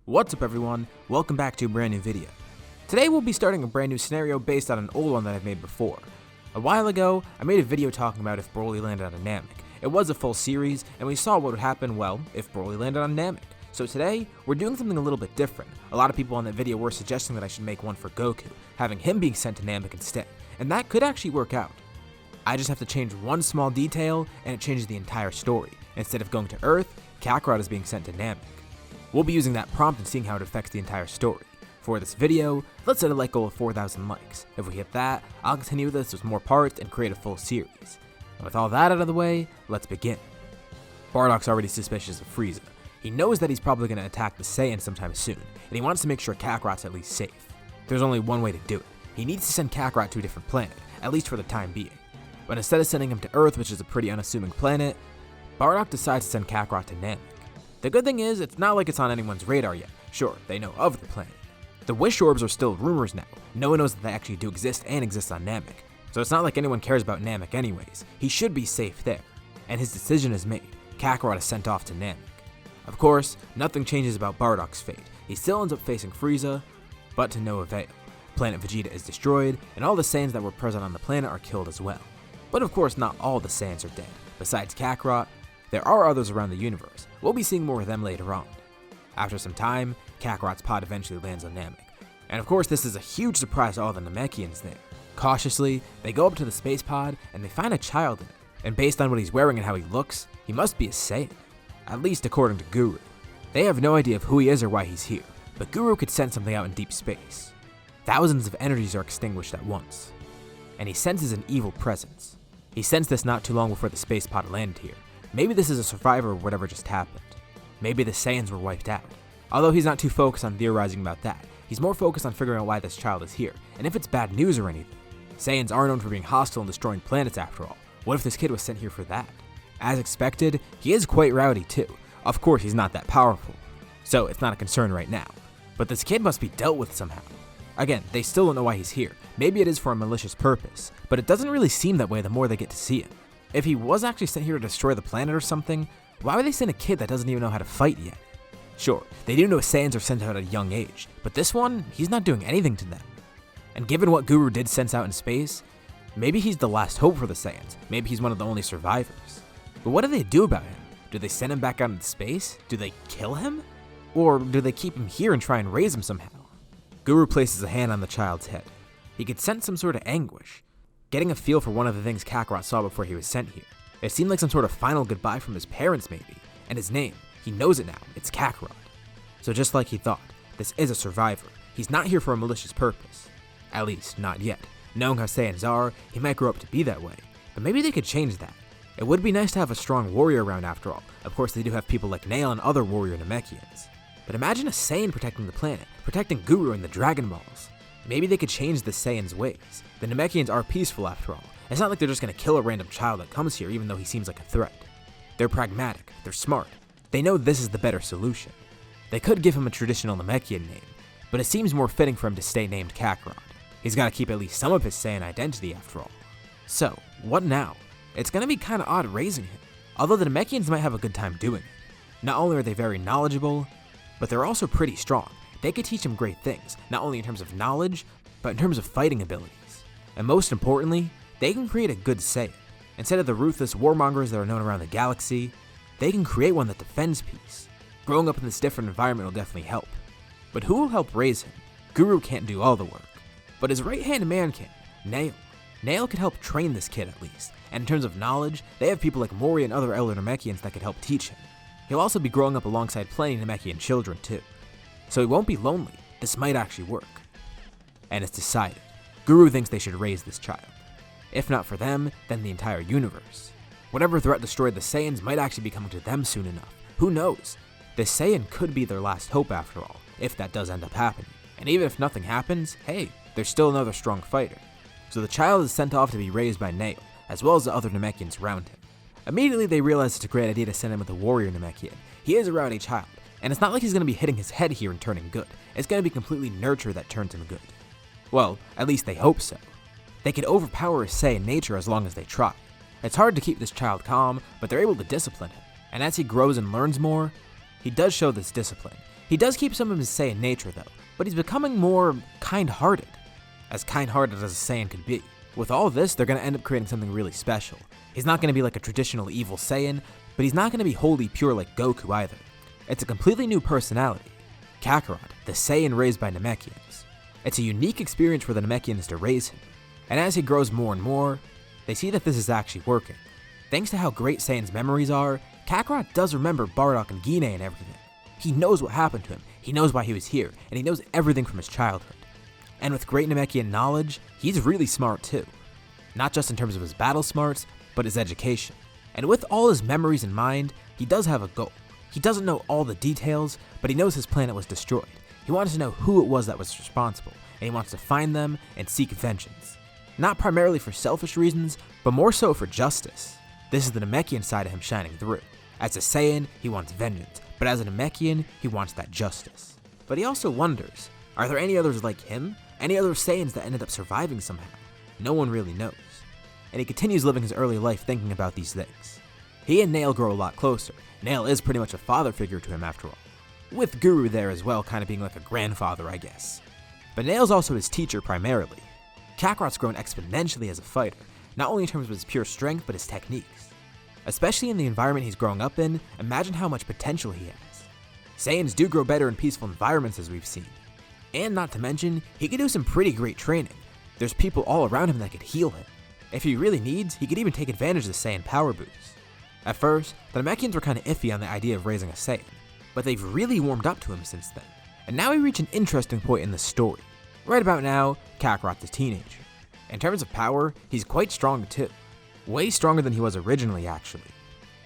What's up everyone, welcome back to a brand new video. Today we'll be starting a brand new scenario based on an old one that I've made before. A while ago, I made a video talking about if Broly landed on a Namek. It was a full series, and we saw what would happen, well, if Broly landed on Namek. So today, we're doing something a little bit different. A lot of people on that video were suggesting that I should make one for Goku, having him being sent to Namek instead, and that could actually work out. I just have to change one small detail, and it changes the entire story. Instead of going to Earth, Kakarot is being sent to Namek. We'll be using that prompt and seeing how it affects the entire story. For this video, let's set a like goal of 4,000 likes. If we hit that, I'll continue this with more parts and create a full series. And with all that out of the way, let's begin. Bardock's already suspicious of Frieza. He knows that he's probably going to attack the Saiyan sometime soon, and he wants to make sure Kakarot's at least safe. There's only one way to do it. He needs to send Kakarot to a different planet, at least for the time being. But instead of sending him to Earth, which is a pretty unassuming planet, Bardock decides to send Kakarot to Namek. The good thing is, it's not like it's on anyone's radar yet. Sure, they know of the planet. The Wish Orbs are still rumors now. No one knows that they actually do exist and exist on Namek. So it's not like anyone cares about Namek anyways. He should be safe there. And his decision is made. Kakarot is sent off to Namek. Of course, nothing changes about Bardock's fate. He still ends up facing Frieza, but to no avail. Planet Vegeta is destroyed, and all the Saiyans that were present on the planet are killed as well. But of course, not all the Saiyans are dead. Besides Kakarot, there are others around the universe. We'll be seeing more of them later on. After some time, Kakarot's pod eventually lands on Namek. And of course, this is a huge surprise to all the Namekians there. Cautiously, they go up to the space pod and they find a child in it. And based on what he's wearing and how he looks, he must be a Saiyan. At least according to Guru. They have no idea of who he is or why he's here, but Guru could send something out in deep space. Thousands of energies are extinguished at once. And he senses an evil presence. He sensed this not too long before the space pod landed here. Maybe this is a survivor of whatever just happened. Maybe the Saiyans were wiped out. Although he's not too focused on theorizing about that, he's more focused on figuring out why this child is here, and if it's bad news or anything. Saiyans are known for being hostile and destroying planets after all. What if this kid was sent here for that? As expected, he is quite rowdy too. Of course he's not that powerful, so it's not a concern right now. But this kid must be dealt with somehow. Again, they still don't know why he's here. Maybe it is for a malicious purpose, but it doesn't really seem that way the more they get to see him. If he was actually sent here to destroy the planet or something, why would they send a kid that doesn't even know how to fight yet? Sure, they do know Saiyans are sent out at a young age, but this one, he's not doing anything to them. And given what Guru did sense out in space, maybe he's the last hope for the Saiyans. Maybe he's one of the only survivors. But what do they do about him? Do they send him back out into space? Do they kill him? Or do they keep him here and try and raise him somehow? Guru places a hand on the child's head. He could sense some sort of anguish, getting a feel for one of the things Kakarot saw before he was sent here. It seemed like some sort of final goodbye from his parents maybe, and his name, he knows it now, it's Kakarot. So just like he thought, this is a survivor. He's not here for a malicious purpose. At least, not yet. Knowing how Saiyans are, he might grow up to be that way, but maybe they could change that. It would be nice to have a strong warrior around after all. Of course they do have people like Nail and other warrior Namekians. But imagine a Saiyan protecting the planet, protecting Guru and the Dragon Balls. Maybe they could change the Saiyans' ways. The Namekians are peaceful after all. It's not like they're just going to kill a random child that comes here even though he seems like a threat. They're pragmatic, they're smart. They know this is the better solution. They could give him a traditional Namekian name, but it seems more fitting for him to stay named Kakarot. He's got to keep at least some of his Saiyan identity after all. So, what now? It's going to be kind of odd raising him, although the Namekians might have a good time doing it. Not only are they very knowledgeable, but they're also pretty strong. They could teach him great things, not only in terms of knowledge, but in terms of fighting abilities. And most importantly, they can create a good Saiyan. Instead of the ruthless warmongers that are known around the galaxy, they can create one that defends peace. Growing up in this different environment will definitely help. But who will help raise him? Guru can't do all the work, but his right-hand man can, Nail. Nail could help train this kid at least, and in terms of knowledge, they have people like Mori and other elder Namekians that could help teach him. He'll also be growing up alongside plenty Namekian children too. So he won't be lonely. This might actually work. And it's decided. Guru thinks they should raise this child. If not for them, then the entire universe. Whatever threat destroyed the Saiyans might actually be coming to them soon enough. Who knows? The Saiyan could be their last hope after all, if that does end up happening. And even if nothing happens, hey, there's still another strong fighter. So the child is sent off to be raised by Nail, as well as the other Namekians around him. Immediately they realize it's a great idea to send him with a warrior Namekian. He is a rowdy child, and it's not like he's going to be hitting his head here and turning good. It's going to be completely nurture that turns him good. Well, at least they hope so. They could overpower his Saiyan nature as long as they try. It's hard to keep this child calm, but they're able to discipline him. And as he grows and learns more, he does show this discipline. He does keep some of his Saiyan nature though, but he's becoming more kind-hearted. As kind-hearted as a Saiyan could be. With all this, they're going to end up creating something really special. He's not going to be like a traditional evil Saiyan, but he's not going to be wholly pure like Goku either. It's a completely new personality. Kakarot, the Saiyan raised by Namekians. It's a unique experience for the Namekians to raise him, and as he grows more and more, they see that this is actually working. Thanks to how great Saiyan's memories are, Kakarot does remember Bardock and Gine and everything. He knows what happened to him, he knows why he was here, and he knows everything from his childhood. And with great Namekian knowledge, he's really smart too. Not just in terms of his battle smarts, but his education. And with all his memories in mind, he does have a goal. He doesn't know all the details, but he knows his planet was destroyed. He wants to know who it was that was responsible, and he wants to find them and seek vengeance. Not primarily for selfish reasons, but more so for justice. This is the Namekian side of him shining through. As a Saiyan, he wants vengeance, but as a Namekian, he wants that justice. But he also wonders, are there any others like him? Any other Saiyans that ended up surviving somehow? No one really knows. And he continues living his early life thinking about these things. He and Nail grow a lot closer. Nail is pretty much a father figure to him after all. With Guru there as well, kind of being like a grandfather, I guess. But Nail's also his teacher primarily. Kakarot's grown exponentially as a fighter, not only in terms of his pure strength, but his techniques. Especially in the environment he's growing up in, imagine how much potential he has. Saiyans do grow better in peaceful environments as we've seen. And not to mention, he could do some pretty great training. There's people all around him that could heal him. If he really needs, he could even take advantage of the Saiyan power boost. At first, the Namekians were kind of iffy on the idea of raising a Saiyan, but they've really warmed up to him since then. And now we reach an interesting point in the story. Right about now, Kakarot's a teenager. In terms of power, he's quite strong too. Way stronger than he was originally, actually.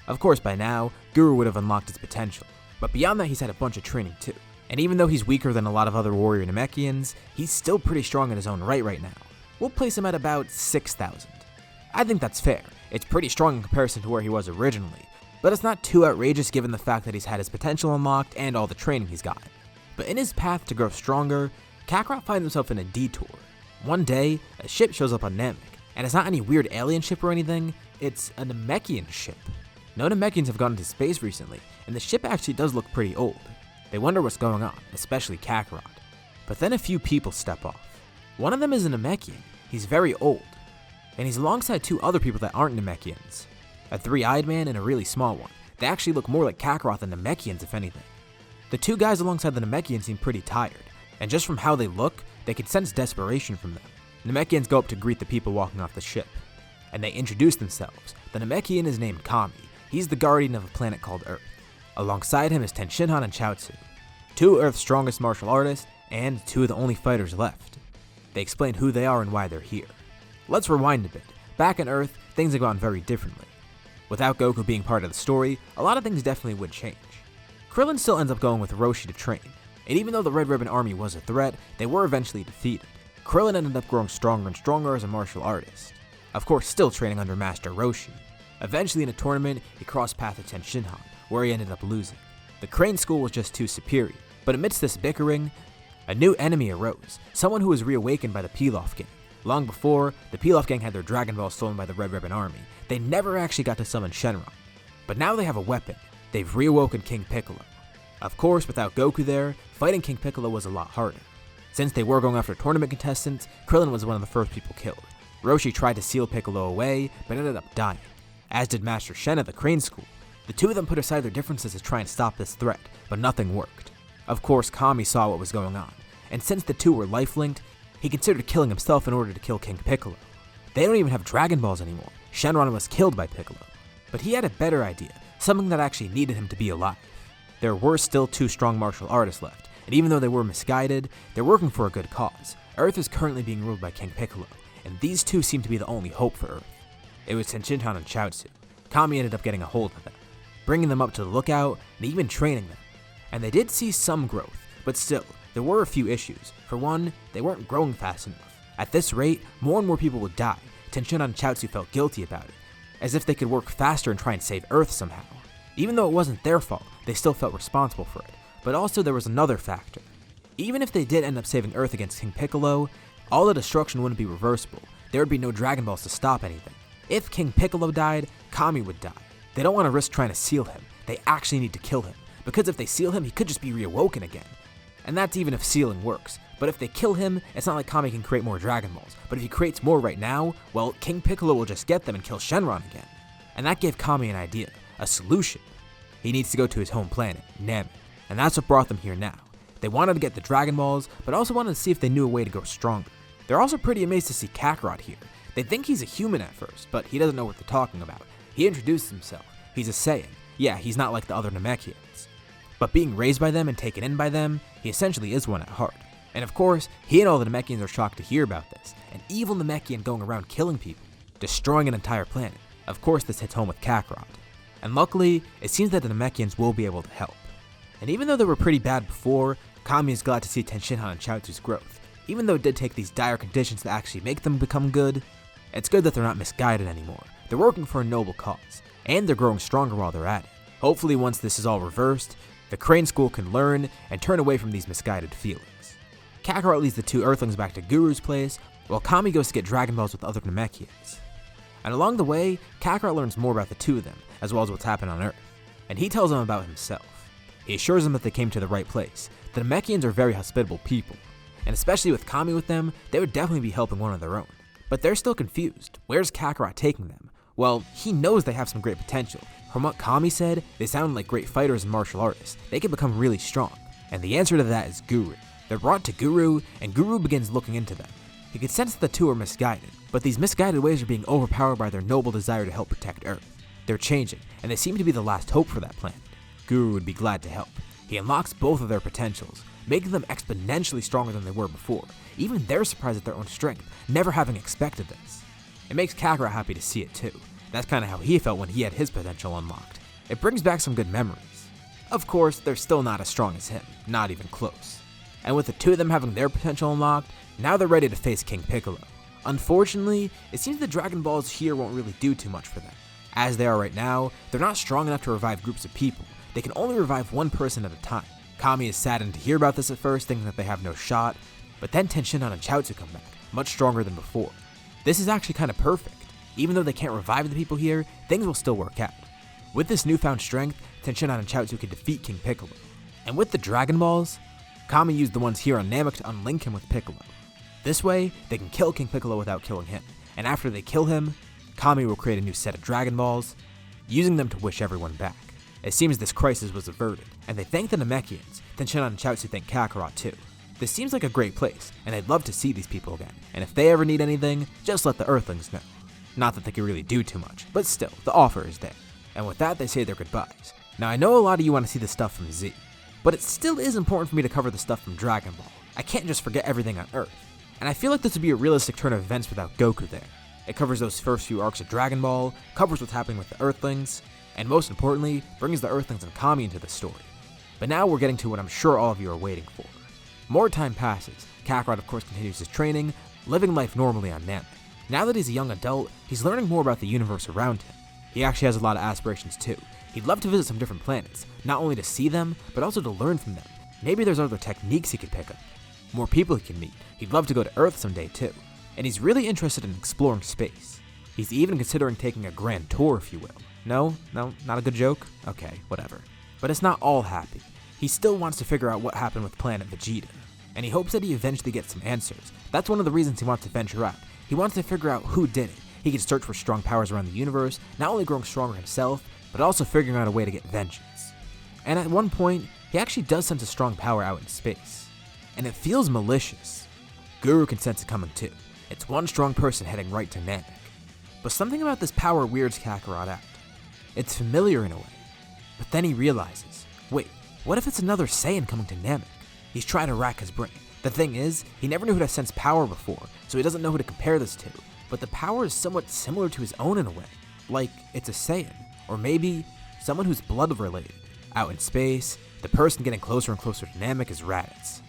Of course, by now, Guru would have unlocked his potential, but beyond that he's had a bunch of training too. And even though he's weaker than a lot of other warrior Namekians, he's still pretty strong in his own right now. We'll place him at about 6,000. I think that's fair. It's pretty strong in comparison to where he was originally, but it's not too outrageous given the fact that he's had his potential unlocked and all the training he's gotten. But in his path to grow stronger, Kakarot finds himself in a detour. One day, a ship shows up on Namek, and it's not any weird alien ship or anything, it's a Namekian ship. No Namekians have gone into space recently, and the ship actually does look pretty old. They wonder what's going on, especially Kakarot. But then a few people step off. One of them is a Namekian. He's very old, and he's alongside two other people that aren't Namekians. A three-eyed man and a really small one. They actually look more like Kakarot than Namekians if anything. The two guys alongside the Namekians seem pretty tired, and just from how they look, they can sense desperation from them. Namekians go up to greet the people walking off the ship, and they introduce themselves. The Namekian is named Kami. He's the guardian of a planet called Earth. Alongside him is Tenshinhan and Chaozu, two of Earth's strongest martial artists, and two of the only fighters left. They explain who they are and why they're here. Let's rewind a bit. Back on Earth, things have gone very differently. Without Goku being part of the story, a lot of things definitely would change. Krillin still ends up going with Roshi to train, and even though the Red Ribbon Army was a threat, they were eventually defeated. Krillin ended up growing stronger and stronger as a martial artist. Of course, still training under Master Roshi. Eventually in a tournament, he crossed paths with Tenshinhan, where he ended up losing. The Crane School was just too superior, but amidst this bickering, a new enemy arose, someone who was reawakened by the Pilaf Gang. Long before, the Pilaf Gang had their Dragon Ball stolen by the Red Ribbon Army. They never actually got to summon Shenron. But now they have a weapon. They've reawoken King Piccolo. Of course, without Goku there, fighting King Piccolo was a lot harder. Since they were going after tournament contestants, Krillin was one of the first people killed. Roshi tried to seal Piccolo away, but ended up dying, as did Master Shen at the Crane School. The two of them put aside their differences to try and stop this threat, but nothing worked. Of course, Kami saw what was going on, and since the two were life-linked, he considered killing himself in order to kill King Piccolo. They don't even have Dragon Balls anymore. Shenron was killed by Piccolo. But he had a better idea, something that actually needed him to be alive. There were still two strong martial artists left, and even though they were misguided, they're working for a good cause. Earth is currently being ruled by King Piccolo, and these two seem to be the only hope for Earth. It was Tenshinhan and Chaozu. Kami ended up getting a hold of them, bringing them up to the lookout, and even training them. And they did see some growth, but still, there were a few issues. For one, they weren't growing fast enough. At this rate, more and more people would die. Tenshinhan and Chaozu felt guilty about it, as if they could work faster and try and save Earth somehow. Even though it wasn't their fault, they still felt responsible for it. But also there was another factor. Even if they did end up saving Earth against King Piccolo, all the destruction wouldn't be reversible. There would be no Dragon Balls to stop anything. If King Piccolo died, Kami would die. They don't want to risk trying to seal him. They actually need to kill him. because if they seal him, he could just be reawoken again. And that's even if sealing works. But if they kill him, it's not like Kami can create more Dragon Balls. But if he creates more right now, well, King Piccolo will just get them and kill Shenron again. And that gave Kami an idea, a solution. He needs to go to his home planet, Namek, and that's what brought them here now. They wanted to get the Dragon Balls, but also wanted to see if they knew a way to grow stronger. They're also pretty amazed to see Kakarot here. They think he's a human at first, but he doesn't know what they're talking about. He introduces himself. He's a Saiyan. Yeah, he's not like the other Namekians. But being raised by them and taken in by them, he essentially is one at heart. And of course, he and all the Namekians are shocked to hear about this. An evil Namekian going around killing people, destroying an entire planet. Of course, this hits home with Kakarot. And luckily, it seems that the Namekians will be able to help. And even though they were pretty bad before, Kami is glad to see Tenshinhan and Chaozu's growth. Even though it did take these dire conditions to actually make them become good, it's good that they're not misguided anymore. They're working for a noble cause, and they're growing stronger while they're at it. Hopefully once this is all reversed, the Crane School can learn and turn away from these misguided feelings. Kakarot leads the two Earthlings back to Guru's place, while Kami goes to get Dragon Balls with other Namekians. And along the way, Kakarot learns more about the two of them, as well as what's happened on Earth. And he tells them about himself. He assures them that they came to the right place. The Namekians are very hospitable people, and especially with Kami with them, they would definitely be helping one of their own. But they're still confused. Where's Kakarot taking them? Well, he knows they have some great potential. From what Kami said, they sound like great fighters and martial artists. They can become really strong. And the answer to that is Guru. They're brought to Guru, and Guru begins looking into them. He can sense that the two are misguided, but these misguided ways are being overpowered by their noble desire to help protect Earth. They're changing, and they seem to be the last hope for that planet. Guru would be glad to help. He unlocks both of their potentials, making them exponentially stronger than they were before. Even they're surprised at their own strength, never having expected this. It makes Kakarot happy to see it too. That's kind of how he felt when he had his potential unlocked. It brings back some good memories. Of course, they're still not as strong as him, not even close. And with the two of them having their potential unlocked, now they're ready to face King Piccolo. Unfortunately, it seems the Dragon Balls here won't really do too much for them. As they are right now, they're not strong enough to revive groups of people. They can only revive one person at a time. Kami is saddened to hear about this at first, thinking that they have no shot, but then Tenshinhan and Chaozu come back, much stronger than before. This is actually kind of perfect. Even though they can't revive the people here, things will still work out. With this newfound strength, Tenshinhan and Chaozu can defeat King Piccolo. And with the Dragon Balls, Kami used the ones here on Namek to unlink him with Piccolo. This way, they can kill King Piccolo without killing him, and after they kill him, Kami will create a new set of Dragon Balls, using them to wish everyone back. It seems this crisis was averted, and they thank the Namekians. Tenshinhan and Chaozu thank Kakarot too. This seems like a great place, and they'd love to see these people again, and if they ever need anything, just let the Earthlings know. Not that they can really do too much, but still, the offer is there. And with that, they say their goodbyes. Now I know a lot of you want to see the stuff from Z, but it still is important for me to cover the stuff from Dragon Ball. I can't just forget everything on Earth. And I feel like this would be a realistic turn of events without Goku there. It covers those first few arcs of Dragon Ball, covers what's happening with the Earthlings, and most importantly, brings the Earthlings and Kami into the story. But now we're getting to what I'm sure all of you are waiting for. More time passes. Kakarot of course continues his training, living life normally on Namek. Now that he's a young adult, he's learning more about the universe around him. He actually has a lot of aspirations too. He'd love to visit some different planets, not only to see them, but also to learn from them. Maybe there's other techniques he could pick up, more people he can meet. He'd love to go to Earth someday too. And he's really interested in exploring space. He's even considering taking a grand tour, if you will. No, not a good joke? Okay, whatever. But it's not all happy. He still wants to figure out what happened with Planet Vegeta, and he hopes that he eventually gets some answers. That's one of the reasons he wants to venture out. He wants to figure out who did it. He can search for strong powers around the universe, not only growing stronger himself, but also figuring out a way to get vengeance. And at one point, he actually does sense a strong power out in space. And it feels malicious. Guru can sense it coming too. It's one strong person heading right to Namek. But something about this power weirds Kakarot out. It's familiar in a way. But then he realizes, wait, what if it's another Saiyan coming to Namek? He's trying to rack his brain. The thing is, he never knew who to sense power before, so he doesn't know who to compare this to. But the power is somewhat similar to his own in a way. Like, it's a Saiyan. Or maybe someone who's blood related. Out in space, the person getting closer and closer to Namek is Raditz.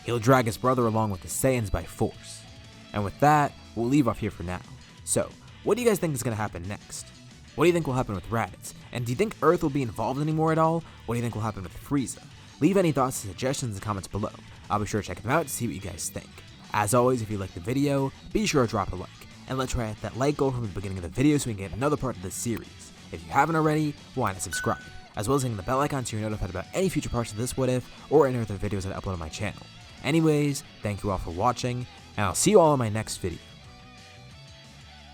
He'll drag his brother along with the Saiyans by force. And with that, we'll leave off here for now. So, what do you guys think is going to happen next? What do you think will happen with Raditz? And do you think Earth will be involved anymore at all? What do you think will happen with Frieza? Leave any thoughts and suggestions in the comments below. I'll be sure to check them out to see what you guys think. As always, if you liked the video, be sure to drop a like. And let's try at that like goal from the beginning of the video so we can get another part of this series. If you haven't already, why not subscribe? as well as hitting the bell icon so you're notified about any future parts of this What If, or any other videos that I upload on my channel. Anyways, thank you all for watching, and I'll see you all in my next video.